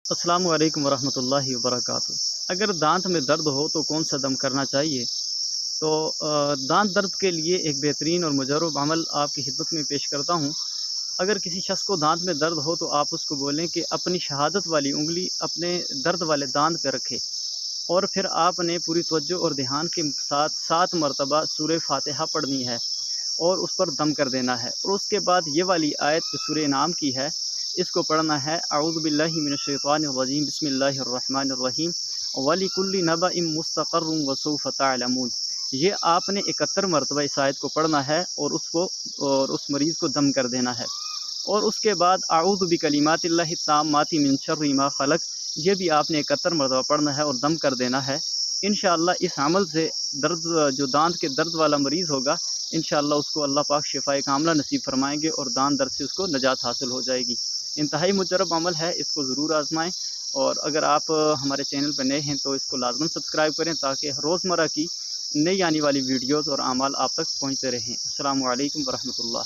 अस्सलाम वालेकुम वरहमतुल्लाहि वबरकातुहू। अगर दांत में दर्द हो तो कौन सा दम करना चाहिए? तो दांत दर्द के लिए एक बेहतरीन और मुजर्रब अमल आपकी खिदमत में पेश करता हूँ। अगर किसी शख्स को दांत में दर्द हो तो आप उसको बोलें कि अपनी शहादत वाली उंगली अपने दर्द वाले दांत पर रखे और फिर आपने पूरी तवज्जो और ध्यान के साथ 7 मरतबा सूरह फातिहा पढ़नी है और उस पर दम कर देना है। और उसके बाद ये वाली आयत जो सूरह नाम की है, इसको पढ़ना है, अऊज़ु बिल्लाहि मिनश शैतानिर रजीम, बिस्मिल्लाहिर रहमानिर रहीम, वलिकुल्लि नबइम मुस्तक़र्रुन व सौफ़ तअलमून। ये आपने 71 मरतबा इस आयत को पढ़ना है और उस मरीज़ को दम कर देना है। और उसके बाद अऊज़ु बिकलिमातिल्लाहि ताम्माति मिन शर्रि मा खलक़, ये भी आपने 71 मरतबा पढ़ना है और दम कर देना है। इंशाअल्लाह इस अमल से जो दांत के दर्द वाला मरीज़ होगा, इंशाअल्लाह उसको अल्लाह पाक शिफ़ाए कामिला नसीब फरमाएंगे और दांत दर्द से उसको नजात हासिल हो जाएगी। इंतहाई मुजर्रब अमल है, इसको ज़रूर आज़माएँ। और अगर आप हमारे चैनल पर नए हैं तो इसको लाज़मन सब्सक्राइब करें ताकि रोज़मर्रा की नई आने वाली वीडियोज़ और अमाल आप तक पहुँचते रहें। अस्सलामु अलैकुम वरहमतुल्लाह।